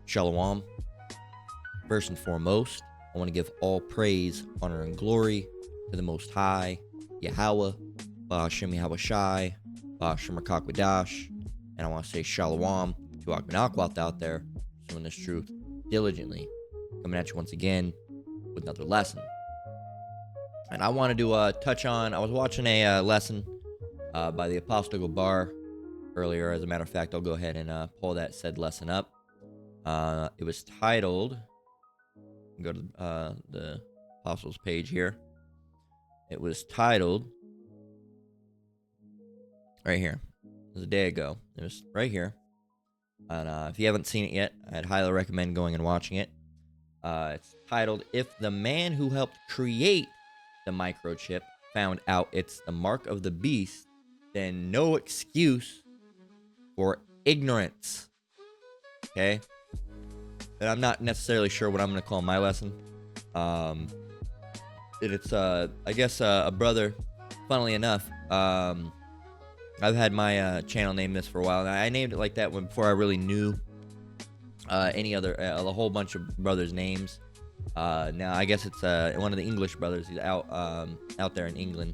Shalom. First and foremost, I want to give all praise, honor, and glory to the Most High, Yahweh, Ba'ashem Yahweh Shai, Ba'ashem Rakakwadash, and I want to say Shalom to Akbanakwath out there, pursuing this truth diligently, coming at you once again with another lesson. And I wanted to touch on, I was watching a lesson by the Apostle Gabar earlier. As a matter of fact, I'll go ahead and pull that said lesson up. It was titled, go to the Apostles page here. It was titled, right here. It was a day ago. It was right here. And if you haven't seen it yet, I'd highly recommend going and watching it. It's titled, If the Man Who Helped Create the Microchip Found Out It's the Mark of the Beast, then no excuse for ignorance. Okay? And I'm not necessarily sure what I'm going to call my lesson. It's, I guess, a brother, funnily enough, I've had my channel named this for a while. And I named it like that before I really knew any other, a whole bunch of brothers' names. Now, I guess it's one of the English brothers. He's out there in England.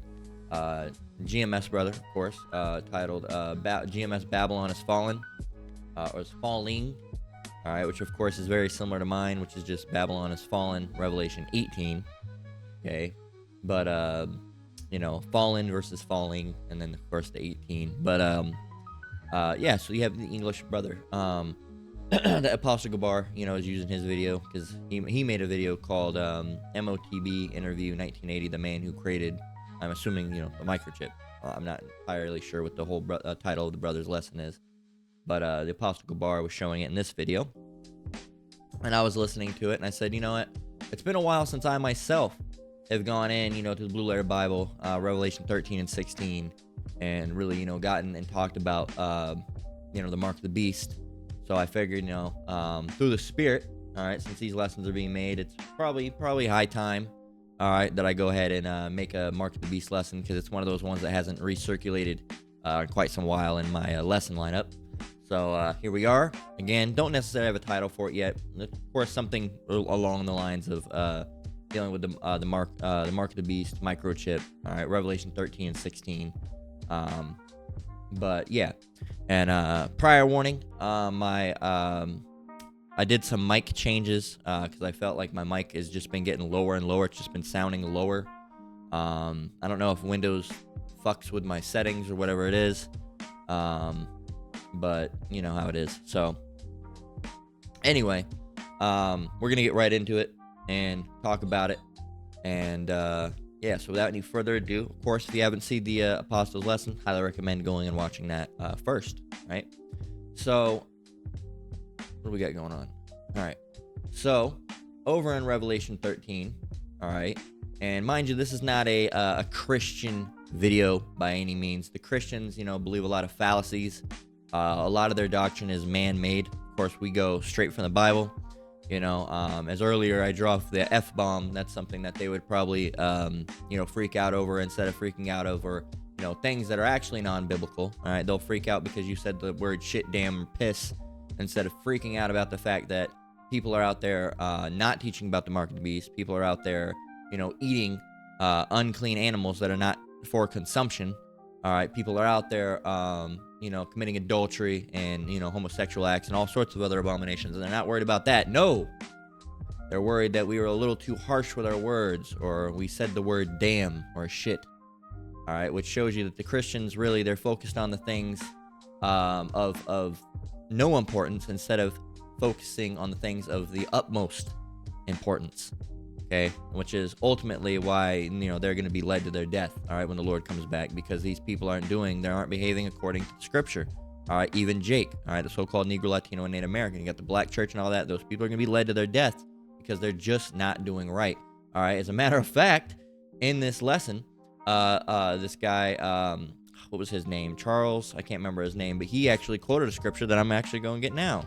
GMS brother, of course, titled GMS Babylon is Fallen, or is Falling. All right, which of course is very similar to mine, which is just Babylon is Fallen, Revelation 18. Okay, but you know, fallen versus falling, and then of course the 18. But yeah, so you have the English brother, the Apostle Gabar, you know, is using his video because he made a video called MOTB Interview 1980, the man who created, I'm assuming, you know, the microchip. I'm not entirely sure what the whole title of the brother's lesson is. But the Apostle Gabar was showing it in this video. And I was listening to it, and I said, you know what? It's been a while since I myself have gone in, you know, to the Blue Letter Bible, Revelation 13 and 16, and really, you know, gotten and talked about, you know, the Mark of the Beast. So I figured, you know, through the Spirit, all right, since these lessons are being made, it's probably high time, all right, that I go ahead and make a Mark of the Beast lesson, because it's one of those ones that hasn't recirculated in quite some while in my lesson lineup. So here we are. Again, don't necessarily have a title for it yet. Of course, something along the lines of dealing with the Mark of the Beast microchip. All right, Revelation 13 and 16. But yeah, and prior warning, I did some mic changes because I felt like my mic has just been getting lower and lower. It's just been sounding lower. I don't know if Windows fucks with my settings or whatever it is. But you know how it is. So anyway, we're gonna get right into it and talk about it. And yeah, so without any further ado, of course, if you haven't seen the Apostles lesson, highly recommend going and watching that first. Right? So what do we got going on? All right, so over in Revelation 13, all right, and mind you, this is not a Christian video by any means. The Christians, you know, believe a lot of fallacies. A lot of their doctrine is man-made. Of course, we go straight from the Bible. You know, as earlier I dropped the F-bomb, that's something that they would probably, you know, freak out over instead of freaking out over, you know, things that are actually non-biblical. All right, they'll freak out because you said the word shit, damn, piss, instead of freaking out about the fact that people are out there not teaching about the mark of the beast. People are out there, you know, eating unclean animals that are not for consumption. All right, people are out there, you know, committing adultery and, you know, homosexual acts and all sorts of other abominations, and they're not worried about that. No, they're worried that we were a little too harsh with our words, or we said the word damn or shit. All right, which shows you that the Christians really, they're focused on the things of no importance instead of focusing on the things of the utmost importance. Okay, which is ultimately why, you know, they're going to be led to their death, all right, when the Lord comes back, because these people aren't behaving according to Scripture. All right, even Jake, all right, the so-called Negro, Latino, and Native American, you got the black church and all that. Those people are going to be led to their death because they're just not doing right. All right, as a matter of fact, in this lesson, this guy, what was his name? Charles, I can't remember his name, but he actually quoted a scripture that I'm actually going to get now.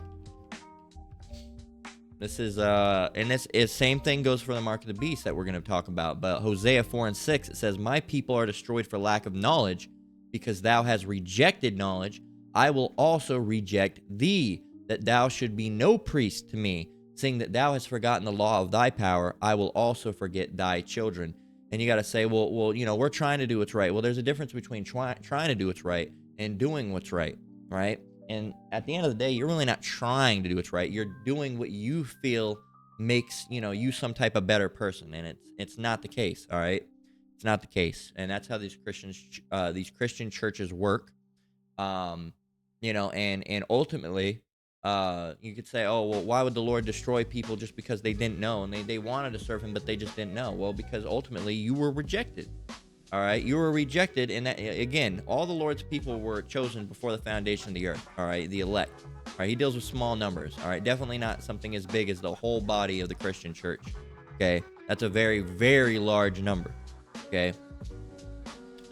This is and this is same thing goes for the mark of the beast that we're going to talk about. But Hosea 4:6, it says, "My people are destroyed for lack of knowledge, because thou hast rejected knowledge. I will also reject thee, that thou should be no priest to me. Seeing that thou hast forgotten the law of thy power, I will also forget thy children." And you got to say, well, we're trying to do what's right. Well, there's a difference between trying to do what's right and doing what's right, right? And at the end of the day, you're really not trying to do what's right. You're doing what you feel makes, you some type of better person, and it's not the case, all right? It's not the case, and that's how these Christian churches work. And ultimately, you could say, oh, well, why would the Lord destroy people just because they didn't know, and they wanted to serve him, but they just didn't know? Well, because ultimately you were rejected. All right, you were rejected, and that, again, all the Lord's people were chosen before the foundation of the earth. All right, the elect. All right, he deals with small numbers. All right, definitely not something as big as the whole body of the Christian church. Okay, that's a very, very large number. Okay,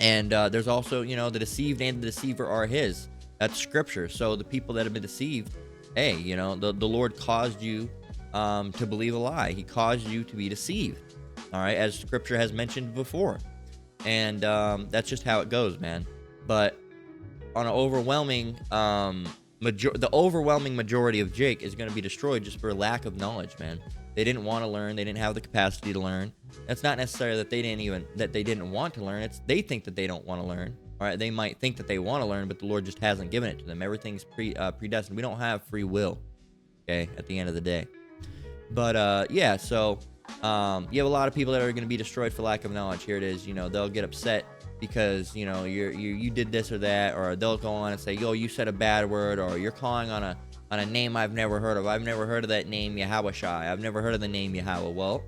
and there's also, the deceived and the deceiver are his. That's scripture. So the people that have been deceived, hey, the Lord caused you to believe a lie. He caused you to be deceived. All right, as scripture has mentioned before. And that's just how it goes, man. But on an overwhelming the overwhelming majority of Jake is going to be destroyed just for lack of knowledge, man. They didn't want to learn. They didn't have the capacity to learn. That's not necessarily that they didn't want to learn. It's they think that they don't want to learn. All right, they might think that they want to learn, but the Lord just hasn't given it to them. Everything's predestined. We don't have free will. Okay, at the end of the day. But yeah, so you have a lot of people that are going to be destroyed for lack of knowledge. Here it is. They'll get upset because you did this or that, or they'll go on and say, yo, you said a bad word, or you're calling on a name I've never heard of. I've never heard of that name, Yahweh Shai. I've never heard of the name Yahweh. Well,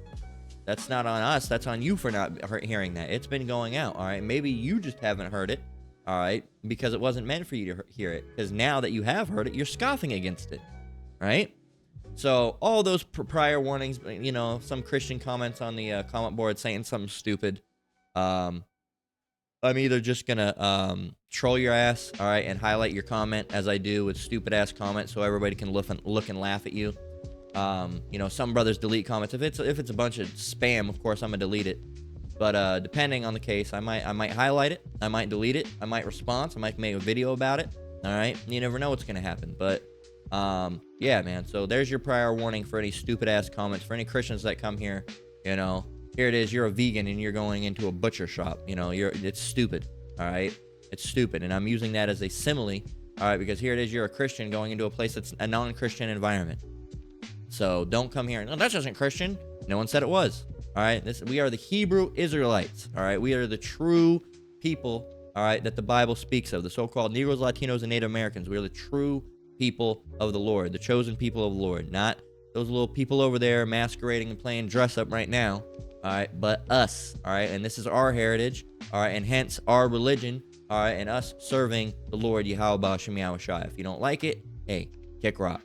that's not on us. That's on you for not hearing that. It's been going out. All right, maybe you just haven't heard it. All right, because it wasn't meant for you to hear it. Because now that you have heard it, you're scoffing against it. Right? So all those prior warnings, some Christian comments on the comment board saying something stupid. I'm either just gonna troll your ass, all right, and highlight your comment as I do with stupid ass comments, so everybody can look and laugh at you. Some brothers delete comments. If it's a bunch of spam, of course I'm gonna delete it. But depending on the case, I might highlight it, I might delete it, I might respond, I might make a video about it. All right, you never know what's gonna happen, but. Yeah, man. So there's your prior warning for any stupid ass comments for any Christians that come here. Here it is. You're a vegan and you're going into a butcher shop. It's stupid. All right, it's stupid, and I'm using that as a simile. All right, because here it is. You're a Christian going into a place that's a non-Christian environment. So don't come here. No, that isn't Christian. No one said it was. All right, we are the Hebrew Israelites. All right, we are the true people. All right, that the Bible speaks of, the so-called Negroes, Latinos, and Native Americans. We are the true people of the Lord, the chosen people of the Lord, not those little people over there masquerading and playing dress up right now. All right, but us. All right, and this is our heritage. All right, and hence our religion. All right, and us serving the Lord Yahweh B'Shem Yahweh Shai. If you don't like it, hey, kick rocks.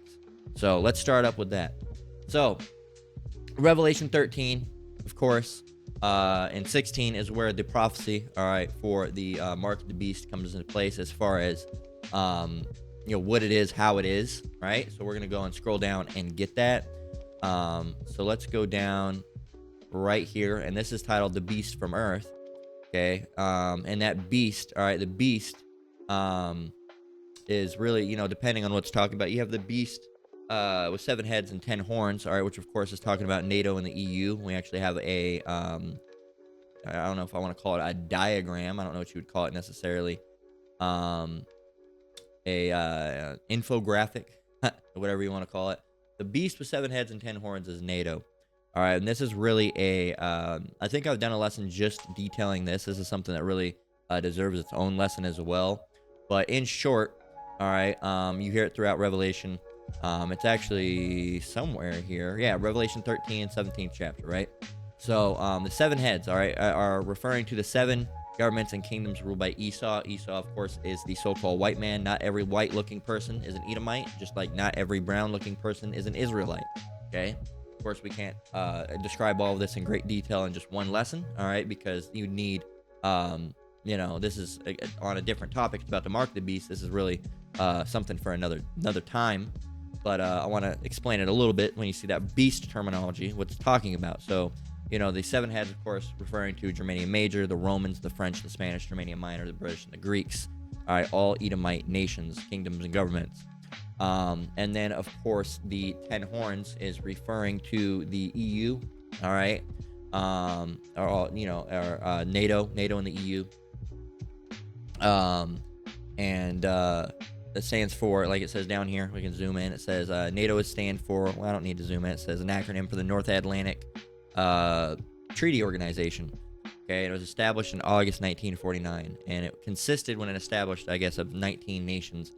So let's start up with that. So Revelation 13, of course, and 16 is where the prophecy, all right, for the mark of the beast comes into place as far as what it is, how it is, right? So we're going to go and scroll down and get that. So let's go down right here, and this is titled The Beast from Earth, okay? And that beast, all right, the beast is really, depending on what's talking about. You have the beast with 7 heads and 10 horns, all right, which of course is talking about NATO and the EU. We actually have I don't know if I want to call it a diagram. I don't know what you would call it necessarily. Infographic, whatever you want to call it. The beast with 7 heads and 10 horns is NATO. All right, and this is really I think I've done a lesson just detailing this. This is something that really deserves its own lesson as well. But in short, all right, you hear it throughout Revelation. It's actually somewhere here. Yeah, Revelation 13 and 17th chapter, right? So the 7 heads, all right, are referring to the 7 governments and kingdoms ruled by Esau. Esau, of course, is the so-called white man. Not every white-looking person is an Edomite, just like not every brown-looking person is an Israelite, okay? Of course, we can't describe all of this in great detail in just one lesson, all right, because you need, this is on a different topic. It's about the mark of the beast. This is really something for another time. but I want to explain it a little bit when you see that beast terminology, what it's talking about. So, the 7 heads, of course, referring to Germania Major, the Romans, the French, the Spanish, Germania Minor, the British, and the Greeks. All right, all Edomite nations, kingdoms, and governments. And then, of course, the 10 horns is referring to the EU. All right, or NATO and the EU. And it stands for, like it says down here, we can zoom in. It says NATO is stand for, well, I don't need to zoom in. It says an acronym for the North Atlantic Treaty Organization. Okay, it was established in August 1949, and it consisted, when it established, I guess, of 19 nations.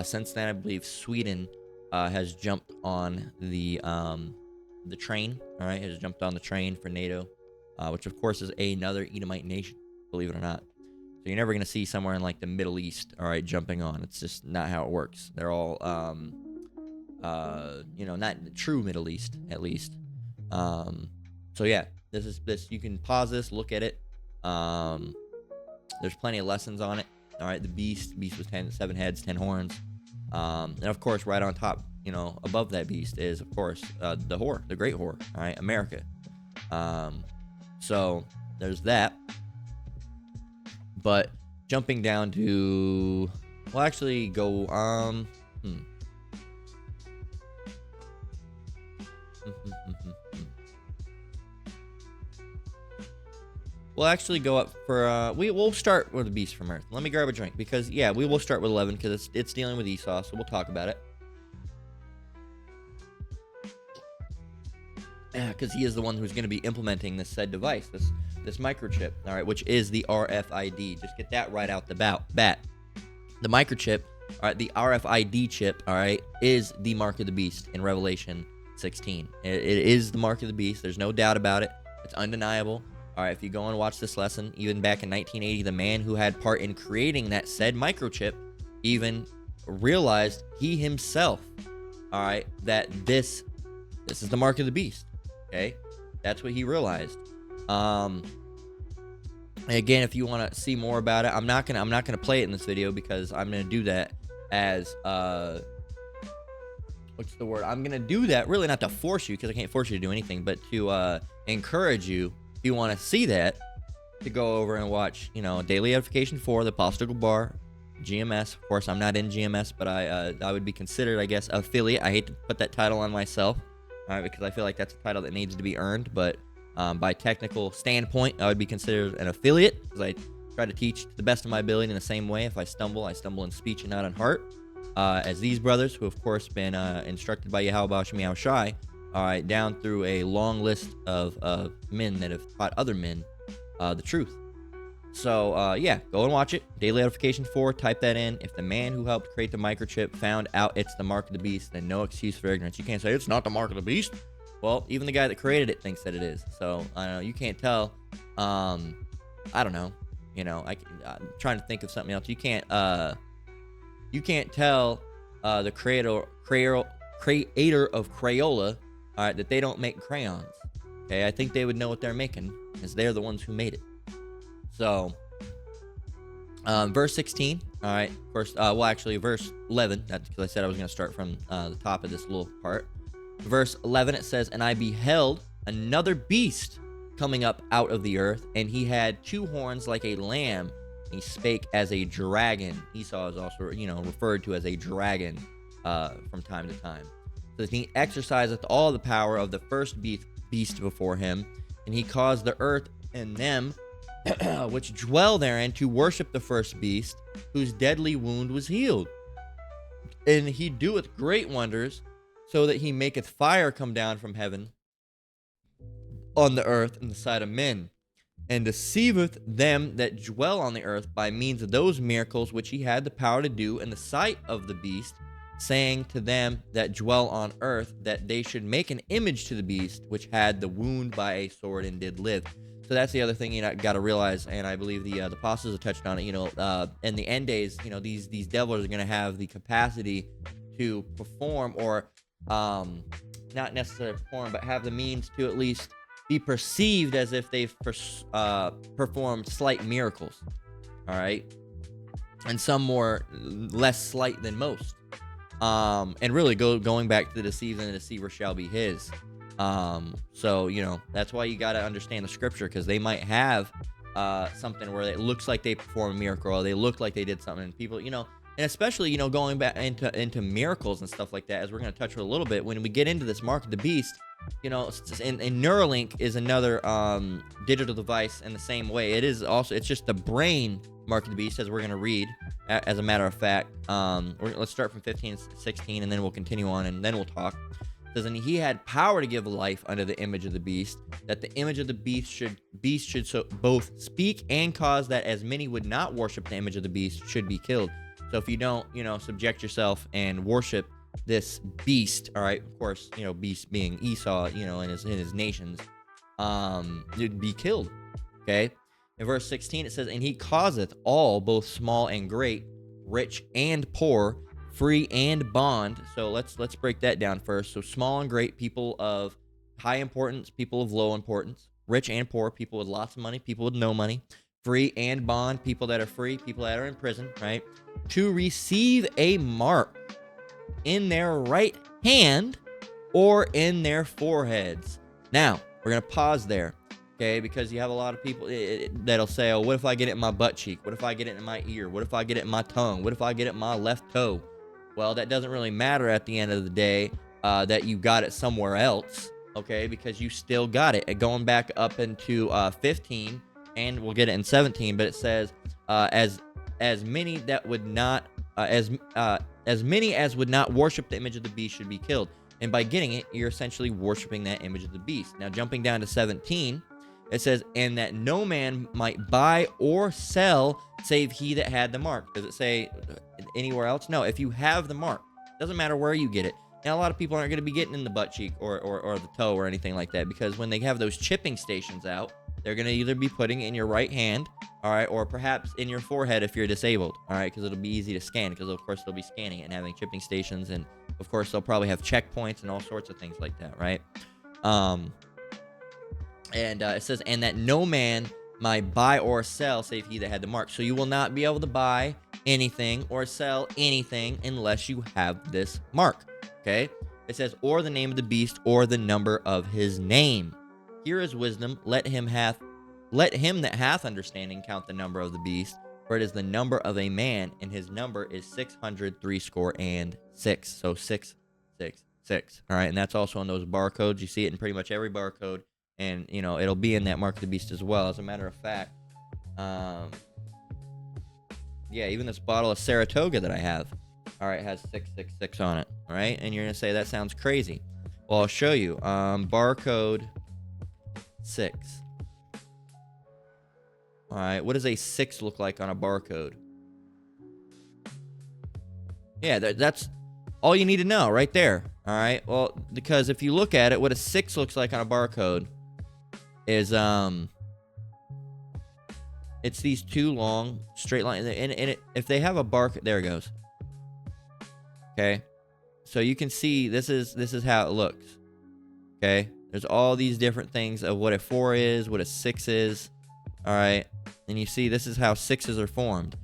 Since then, I believe Sweden has jumped on the train. All right, has jumped on the train for NATO, which of course is another Edomite nation, believe it or not. So you're never gonna see somewhere in like the Middle East, all right, jumping on. It's just not how it works. They're all, not the true Middle East, at least. So yeah, this. You can pause this, look at it. There's plenty of lessons on it. All right, the beast was 7 heads, 10 horns, and of course, right on top, above that beast is, of course, the whore, the great whore. All right, America. So there's that. But jumping down to, we'll actually go, we'll actually go up for, we'll start with the beast from Earth. Let me grab a drink, because, yeah, we will start with 11, because it's dealing with Esau, so we'll talk about it. Yeah, because he is the one who's going to be implementing this said device, this microchip, all right, which is the RFID. Just get that right out the bat. The microchip, all right, the RFID chip, all right, is the mark of the beast in Revelation 16. It is the mark of the beast. There's no doubt about it. It's undeniable. All right, if you go and watch this lesson, even back in 1980, the man who had part in creating that said microchip even realized he himself, all right, that this is the mark of the beast. Okay, that's what he realized. Again, if you want to see more about it, I'm not gonna play it in this video, because I'm gonna do that as what's the word? I'm gonna do that really not to force you, because I can't force you to do anything, but to encourage you, if you want to see that, to go over and watch, Daily Edification 4, the Apostolic Bar, GMS. Of course, I'm not in GMS, but I would be considered, I guess, affiliate. I hate to put that title on myself, because I feel like that's a title that needs to be earned, but by technical standpoint, I would be considered an affiliate, because I try to teach to the best of my ability in the same way. If I stumble in speech and not in heart, as these brothers, who have, of course, been instructed by Yahweh Shem Yahushai, all right, down through a long list of men that have taught other men the truth. So, yeah, go and watch it. Daily Edification 4, type that in. If the man who helped create the microchip found out it's the mark of the beast, then no excuse for ignorance. You can't say it's not the mark of the beast. Well, even the guy that created it thinks that it is. So, I don't know. You can't tell. I don't know. I'm trying to think of something else. You can't tell the creator of Crayola, all right, that they don't make crayons. Okay, I think they would know what they're making, because they're the ones who made it. So, verse 16, all right, verse 11, that's because I said I was going to start from the top of this little part. Verse 11, it says, "And I beheld another beast coming up out of the earth, and he had 2 horns like a lamb. He spake as a dragon." Esau is also, referred to as a dragon from time to time. So he exerciseth all the power of the first beast before him, and he caused the earth and them which dwell therein to worship the first beast, whose deadly wound was healed. And he doeth great wonders, so that he maketh fire come down from heaven on the earth in the sight of men, and deceiveth them that dwell on the earth by means of those miracles which he had the power to do in the sight of the beast, saying to them that dwell on earth that they should make an image to the beast, which had the wound by a sword and did live. So that's the other thing you got to realize, and I believe the apostles have touched on it. In the end days, these devils are going to have the capacity to perform, or not necessarily perform, but have the means to at least be perceived as if they've performed slight miracles. All right, and some less slight than most. And really going back to the deceiver, and the deceiver shall be his. So, that's why you got to understand the scripture, because they might have something where it looks like they perform a miracle, or they look like they did something, and people, and especially, going back into miracles and stuff like that, as we're going to touch on a little bit, when we get into this mark of the beast, and Neuralink is another digital device in the same way. It is also, it's just the brain mark of the beast, as we're going to read, as a matter of fact. Let's start from 15 and 16, and then we'll continue on, and then we'll talk. It says, and he had power to give life unto the image of the beast, that the image of the beast should so both speak and cause that as many would not worship the image of the beast should be killed. So if you don't, subject yourself and worship this beast, all right, of course, beast being Esau, and his nations, you'd be killed. Okay. In verse 16, it says, and he causeth all, both small and great, rich and poor, free and bond. So let's break that down first. So small and great, people of high importance, people of low importance, rich and poor, people with lots of money, people with no money, free and bond, people that are free, people that are in prison, right? To receive a mark in their right hand or in their foreheads. Now, we're going to pause there, okay? Because you have a lot of people that'll say, oh, what if I get it in my butt cheek? What if I get it in my ear? What if I get it in my tongue? What if I get it in my left toe? Well, that doesn't really matter at the end of the day, that you got it somewhere else, okay? Because you still got it. And going back up into 15, and we'll get it in 17, but it says, as many that would not, as many as would not worship the image of the beast should be killed. And by getting it, you're essentially worshiping that image of the beast. Now, jumping down to 17, it says, and that no man might buy or sell save he that had the mark. Does it say anywhere else? No, if you have the mark, doesn't matter where you get it. Now, a lot of people aren't going to be getting in the butt cheek or the toe or anything like that, because when they have those chipping stations out, they're going to either be putting it in your right hand, all right, or perhaps in your forehead if you're disabled, all right, because it'll be easy to scan, because of course they'll be scanning it and having chipping stations, and of course they'll probably have checkpoints and all sorts of things like that, right? It says, and that no man might buy or sell save he that had the mark. So you will not be able to buy anything or sell anything unless you have this mark, okay? It says, or the name of the beast or the number of his name. Here is wisdom. Let him that hath understanding count the number of the beast, for it is the number of a man, and his number is 666. So 666. All right, and that's also on those barcodes. You see it in pretty much every barcode, and it'll be in that mark of the beast as well. As a matter of fact, yeah, even this bottle of Saratoga that I have, all right, has 666 on it. All right, and you're gonna say that sounds crazy. Well, I'll show you. Barcode 6. All right, what does a 6 look like on a barcode? Yeah, that's all you need to know right there. All right, well, because if you look at it, what a 6 looks like on a barcode is it's these two long straight lines, and if they have a barcode, there it goes. Okay, so you can see this is how it looks. Okay, there's all these different things of what a 4 is, what a 6 is. All right, and you see this is how 6s are formed.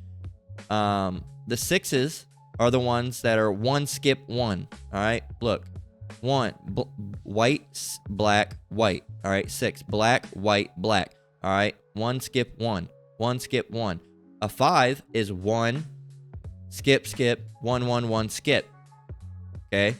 The 6s are the ones that are 1 skip 1. All right, look, 1 white, black, white. All right, 6 black, white, black. All right, 1 skip 1. 1 skip 1. A 5 is 1 skip 1 1 1 skip. Okay,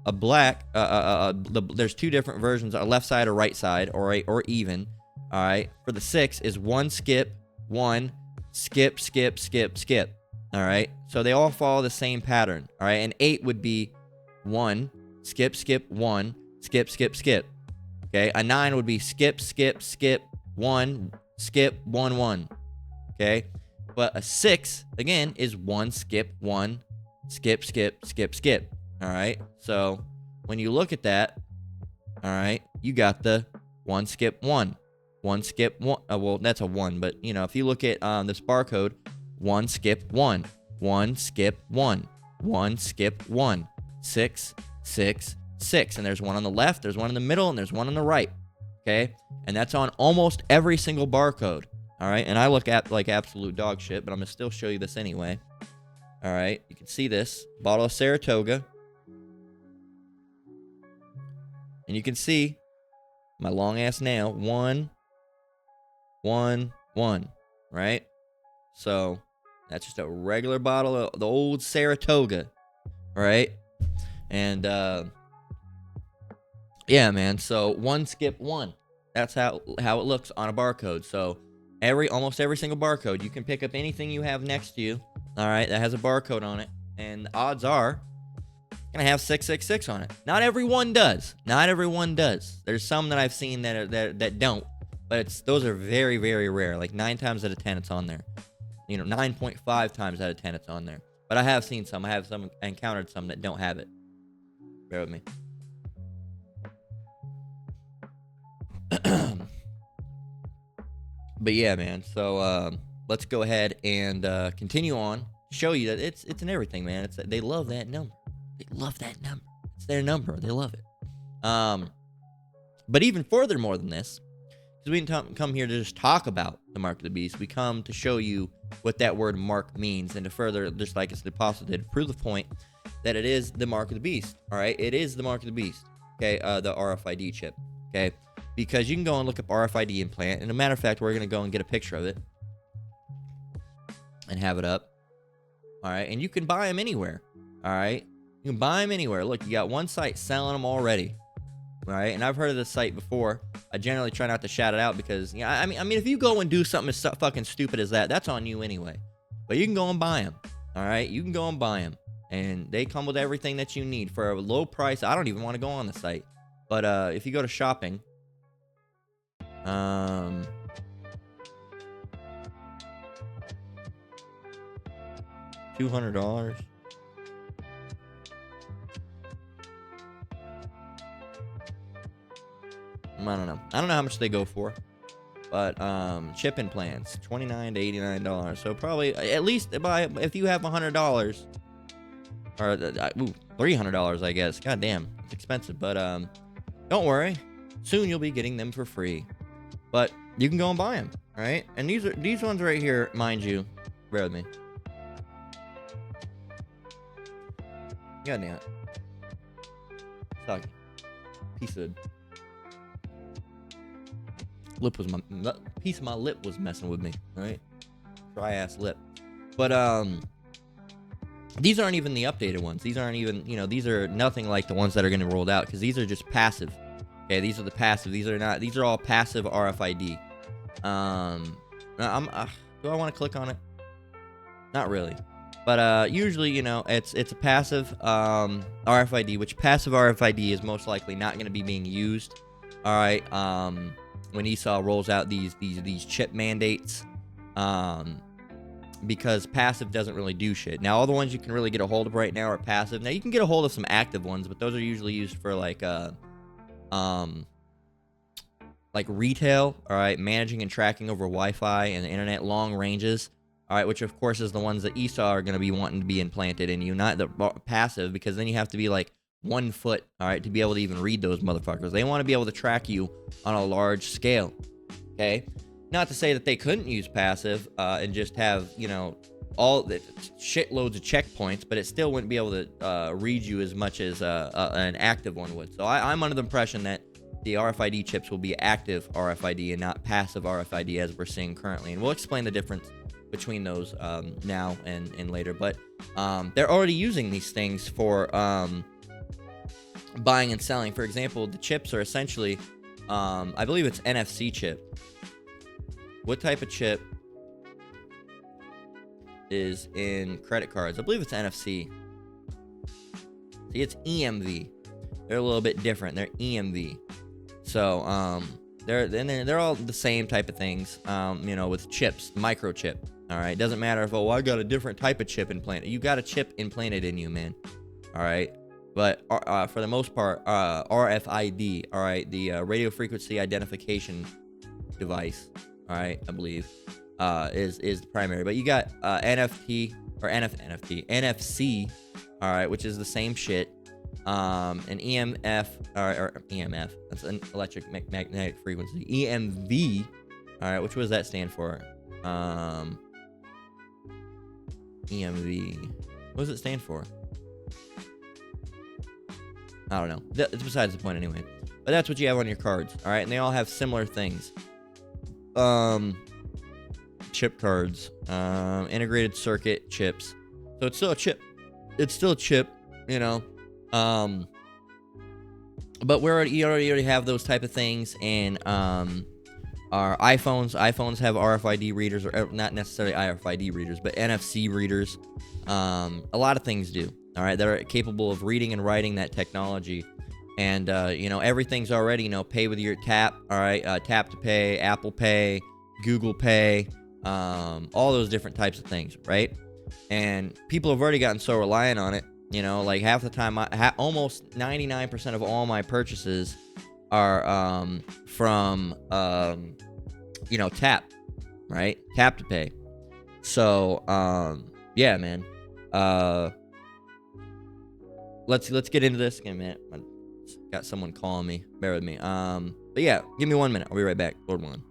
a black there's two different versions, a left side or right side, or even. All right, for the 6 is 1 skip 1 skip skip skip skip. All right, so they all follow the same pattern. All right, and 8 would be 1 skip skip 1 skip skip skip. Okay, a 9 would be skip skip skip 1 skip 1 1. Okay, but a 6 again is 1 skip 1 skip skip skip skip. All right, so when you look at that, all right, you got the 1 skip 1 1 skip 1. Well, that's a 1, but if you look at this barcode, 1 skip 1 1 skip 1 1 skip 1 6 6 6, and there's one on the left, there's one in the middle, and there's one on the right. Okay, and that's on almost every single barcode. All right, and I look at like absolute dog shit, but I'm gonna still show you this anyway. All right, you can see this bottle of Saratoga, and you can see my long ass nail. 1, 1, 1. Right. So that's just a regular bottle of the old Saratoga. Right. And yeah, man. So 1 skip 1. That's how it looks on a barcode. So almost every single barcode, you can pick up anything you have next to you. All right, that has a barcode on it, and the odds are gonna have 666 on it. Not everyone does. Not everyone does. There's some that I've seen that don't, but those are very, very rare. Like 9 times out of 10, it's on there. 9.5 times out of 10, it's on there. But I have seen some. I have encountered some that don't have it. Bear with me. But yeah, man. So let's go ahead and continue on. Show you that it's in everything, man. They love that number. They love that number. It's their number. They love it. But even furthermore than this, because we didn't come here to just talk about the mark of the beast. We come to show you what that word mark means, and to further, just like it's the apostle did, prove the point that it is the mark of the beast. All right, it is the mark of the beast. Okay, the RFID chip. Okay. Because you can go and look up RFID implant. And a matter of fact, we're going to go and get a picture of it. And have it up. All right. And you can buy them anywhere. All right. You can buy them anywhere. Look, you got one site selling them already. All right. And I've heard of this site before. I generally try not to shout it out because, I mean, if you go and do something as fucking stupid as that, that's on you anyway. But you can go and buy them. All right. You can go and buy them. And they come with everything that you need for a low price. I don't even want to go on the site. But if you go to shopping, $200. I don't know. I don't know how much they go for. But chip implants, $29 to $89. So probably at least if you have $100 or $300, I guess. God damn, it's expensive. But don't worry, soon you'll be getting them for free. But you can go and buy them, right? And these ones right here, mind you, bear with me. God damn it. Suck. Piece of piece of my lip was messing with me, right? Dry ass lip. But these aren't even the updated ones. These aren't even, these are nothing like the ones that are going to be rolled out because these are just passive. Okay, these are the passive. These are not. These are all passive RFID. Do I want to click on it? Not really. But usually, it's a passive RFID, which passive RFID is most likely not going to be being used. All right. When Esau rolls out these chip mandates, because passive doesn't really do shit. Now, all the ones you can really get a hold of right now are passive. Now, you can get a hold of some active ones, but those are usually used for like retail, all right, managing and tracking over Wi-Fi and the internet long ranges, all right, which of course is the ones that Esau are going to be wanting to be implanted in you, not the passive, because then you have to be like 1 foot, all right, to be able to even read those motherfuckers. They want to be able to track you on a large scale, okay? Not to say that they couldn't use passive and just have, all the shitloads of checkpoints, but it still wouldn't be able to read you as much as an active one would. So I'm under the impression that the RFID chips will be active RFID and not passive RFID as we're seeing currently. And we'll explain the difference between those now and later. But they're already using these things for buying and selling. For example, the chips are essentially, I believe it's NFC chip. What type of chip is in credit cards? I believe it's NFC. See, it's EMV. They're a little bit different. They're EMV. So they're all the same type of things. With chips, microchip. All right, doesn't matter if I got a different type of chip implanted. You got a chip implanted in you, man. All right, but for the most part, RFID. All right, the radio frequency identification device. All right, I believe is the primary. But you got NFC. All right, which is the same shit. An EMF or EMF. That's an electric magnetic frequency. EMV. All right, which does that stand for? EMV. What does it stand for? I don't know. It's besides the point anyway. But that's what you have on your cards, all right? And they all have similar things. Chip cards, integrated circuit chips. So it's still a chip. It's still a chip, you know. But you already have those type of things, and our iPhones have RFID readers, or not necessarily RFID readers, but NFC readers. A lot of things do. All right, that are capable of reading and writing that technology, and you know, everything's already, you know, pay with your tap. All right, tap to pay, Apple Pay, Google Pay, all those different types of things, right? And people have already gotten so reliant on it. You know, like half the time, almost 99% of all my purchases are from you know, tap, right? Tap to pay. So yeah, man. Let's get into this. Give me a minute. I got someone calling me. Bear with me. But yeah, give me 1 minute. I'll be right back. Lord willing.